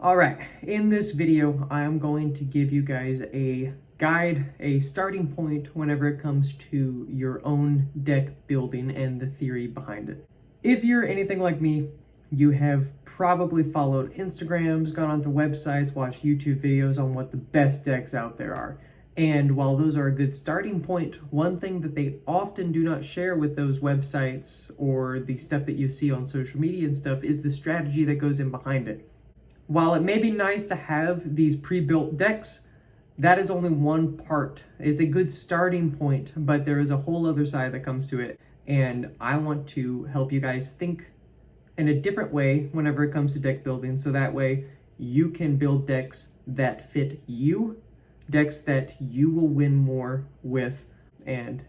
All right, in this video, I am going to give you guys a guide, a starting point whenever it comes to your own deck building and the theory behind it. If you're anything like me, you have probably followed Instagrams, gone onto websites, watched YouTube videos on what the best decks out there are. And while those are a good starting point, one thing that they often do not share with those websites or the stuff that you see on social media and stuff is the strategy that goes in behind it. While it may be nice to have these pre-built decks, that is only one part. It's a good starting point, but there is a whole other side that comes to it. And I want to help you guys think in a different way whenever it comes to deck building, so that way you can build decks that fit you, decks that you will win more with, and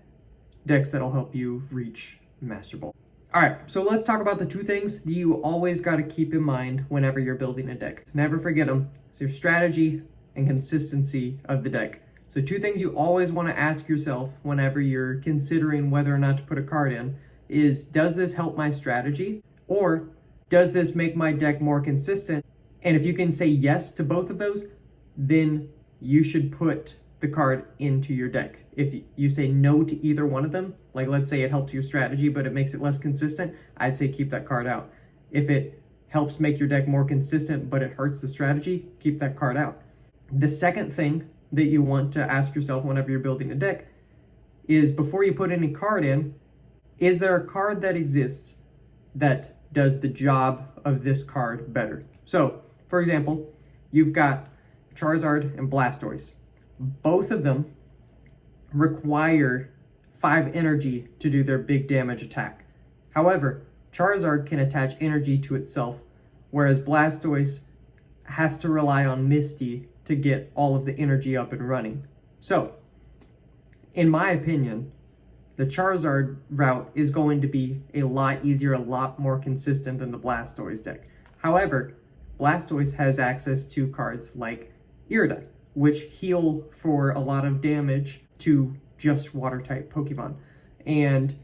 decks that'll help you reach Master Ball. All right, so let's talk about the two things that you always got to keep in mind whenever you're building a deck. Never forget them. It's your strategy and consistency of the deck. So two things you always want to ask yourself whenever you're considering whether or not to put a card in is, does this help my strategy? Or does this make my deck more consistent? And if you can say yes to both of those, then you should put the card into your deck. If you say no to either one of them, like let's say it helps your strategy, but it makes it less consistent, I'd say keep that card out. If it helps make your deck more consistent, but it hurts the strategy, keep that card out. The second thing that you want to ask yourself whenever you're building a deck is, before you put any card in, is there a card that exists that does the job of this card better? So, for example, you've got Charizard and Blastoise. Both of them require 5 energy to do their big damage attack. However, Charizard can attach energy to itself, whereas Blastoise has to rely on Misty to get all of the energy up and running. So, in my opinion, the Charizard route is going to be a lot easier, a lot more consistent than the Blastoise deck. However, Blastoise has access to cards like Irida, which heal for a lot of damage to just water-type Pokemon. And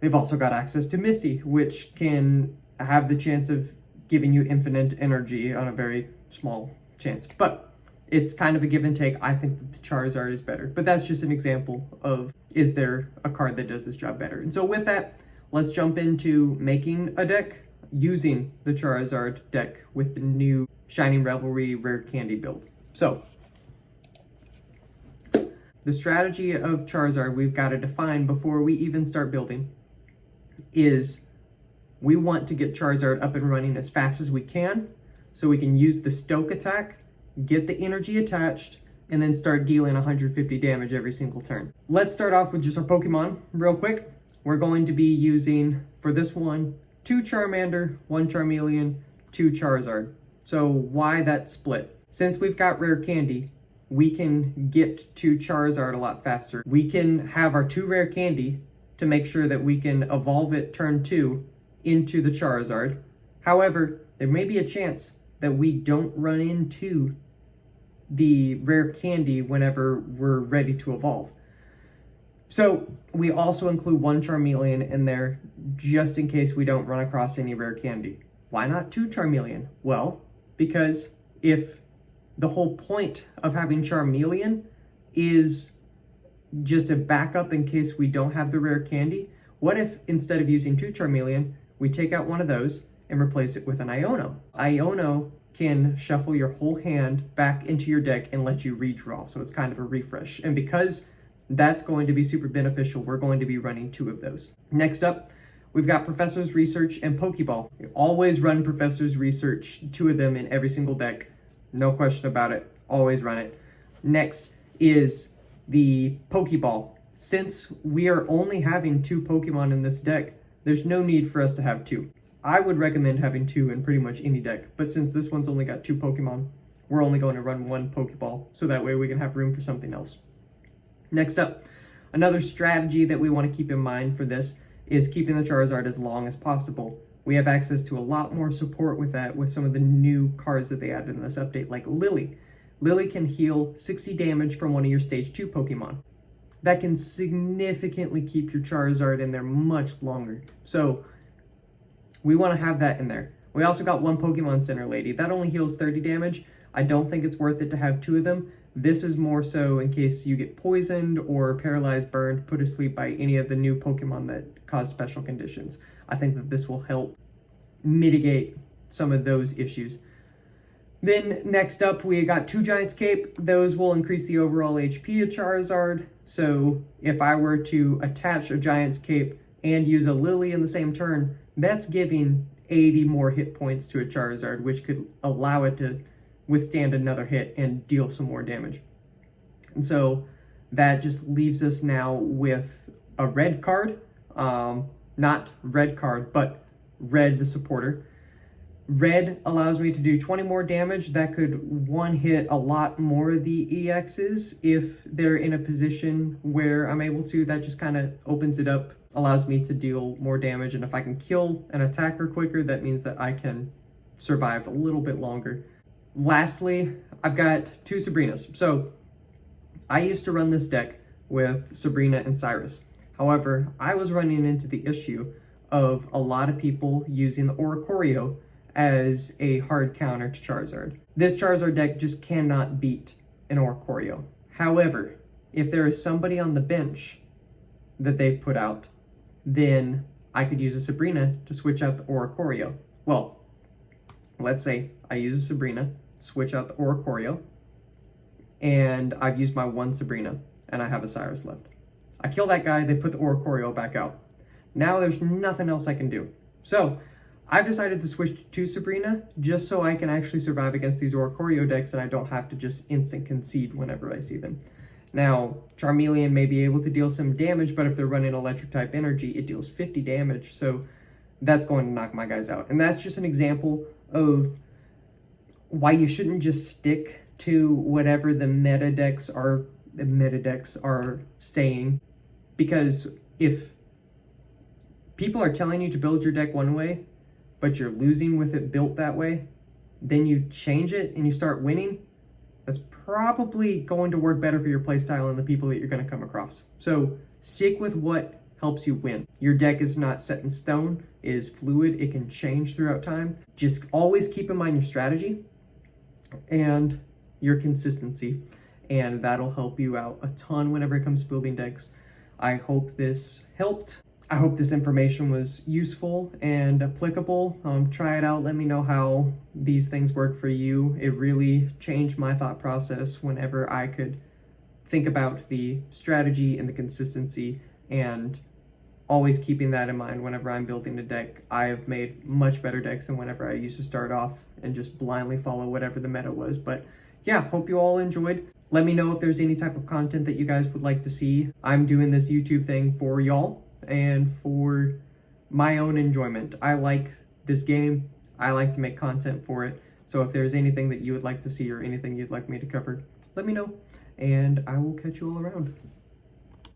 they've also got access to Misty, which can have the chance of giving you infinite energy on a very small chance. But it's kind of a give and take. I think that the Charizard is better. But that's just an example of, is there a card that does this job better? And so with that, let's jump into making a deck using the Charizard deck with the new Shining Revelry Rare Candy build. So, the strategy of Charizard we've got to define before we even start building is, we want to get Charizard up and running as fast as we can so we can use the Stoke attack, get the energy attached, and then start dealing 150 damage every single turn. Let's start off with just our Pokemon real quick. We're going to be using, for this one, 2 Charmander, 1 Charmeleon, 2 Charizard. So why that split? Since we've got Rare Candy, we can get to Charizard a lot faster. We can have our 2 Rare Candy to make sure that we can evolve it turn 2 into the Charizard. However, there may be a chance that we don't run into the Rare Candy whenever we're ready to evolve. So we also include 1 Charmeleon in there just in case we don't run across any Rare Candy. Why not 2 Charmeleon? Well, because if the whole point of having Charmeleon is just a backup in case we don't have the Rare Candy, what if instead of using 2 Charmeleon, we take out one of those and replace it with an Iono? Iono can shuffle your whole hand back into your deck and let you redraw, so it's kind of a refresh. And because that's going to be super beneficial, we're going to be running 2 of those. Next up, we've got Professor's Research and Pokeball. You always run Professor's Research, 2 of them in every single deck. No question about it. Always run it. Next is the Pokeball. Since we are only having 2 Pokemon in this deck, there's no need for us to have 2. I would recommend having 2 in pretty much any deck, but since this one's only got 2 Pokemon, we're only going to run 1 Pokeball, so that way we can have room for something else. Next up, another strategy that we want to keep in mind for this is keeping the Charizard as long as possible. We have access to a lot more support with that with some of the new cards that they added in this update, like Lily. Lily can heal 60 damage from one of your Stage 2 Pokemon. That can significantly keep your Charizard in there much longer. So we want to have that in there. We also got one Pokemon Center Lady. That only heals 30 damage. I don't think it's worth it to have 2 of them. This is more so in case you get poisoned or paralyzed, burned, put to sleep by any of the new Pokemon that cause special conditions. I think that this will help mitigate some of those issues. Then next up, we got 2 Giant's Cape. Those will increase the overall HP of Charizard. So if I were to attach a Giant's Cape and use a Lily in the same turn, that's giving 80 more hit points to a Charizard, which could allow it to withstand another hit and deal some more damage. And so that just leaves us now with a red card, not red card, but red the supporter. Red allows me to do 20 more damage. That could one hit a lot more of the EXs if they're in a position where I'm able to. That just kind of opens it up, allows me to deal more damage. And if I can kill an attacker quicker, that means that I can survive a little bit longer. Lastly, I've got 2 Sabrinas. So I used to run this deck with Sabrina and Cyrus. However, I was running into the issue of a lot of people using the Oricorio as a hard counter to Charizard. This Charizard deck just cannot beat an Oricorio. However, if there is somebody on the bench that they've put out, then I could use a Sabrina to switch out the Oricorio. Well, let's say I use a Sabrina, switch out the Oricorio, and I've used my 1 Sabrina, and I have a Cyrus left. I kill that guy, they put the Oricorio back out. Now there's nothing else I can do. So I've decided to switch to Sabrina just so I can actually survive against these Oricorio decks and I don't have to just instant concede whenever I see them. Now, Charmeleon may be able to deal some damage, but if they're running electric type energy, it deals 50 damage, so that's going to knock my guys out. And that's just an example of why you shouldn't just stick to whatever the meta decks are saying, because if people are telling you to build your deck one way, but you're losing with it built that way, then you change it and you start winning, that's probably going to work better for your playstyle and the people that you're going to come across. So stick with what helps you win. Your deck is not set in stone, it is fluid, it can change throughout time. Just always keep in mind your strategy and your consistency, and that'll help you out a ton whenever it comes to building decks. I hope this helped. I hope this information was useful and applicable. Try it out. Let me know how these things work for you. It really changed my thought process whenever I could think about the strategy and the consistency, and always keeping that in mind whenever I'm building a deck. I have made much better decks than whenever I used to start off and just blindly follow whatever the meta was. But yeah, hope you all enjoyed. Let me know if there's any type of content that you guys would like to see. I'm doing this YouTube thing for y'all and for my own enjoyment. I like this game. I like to make content for it. So if there's anything that you would like to see or anything you'd like me to cover, let me know, and I will catch you all around.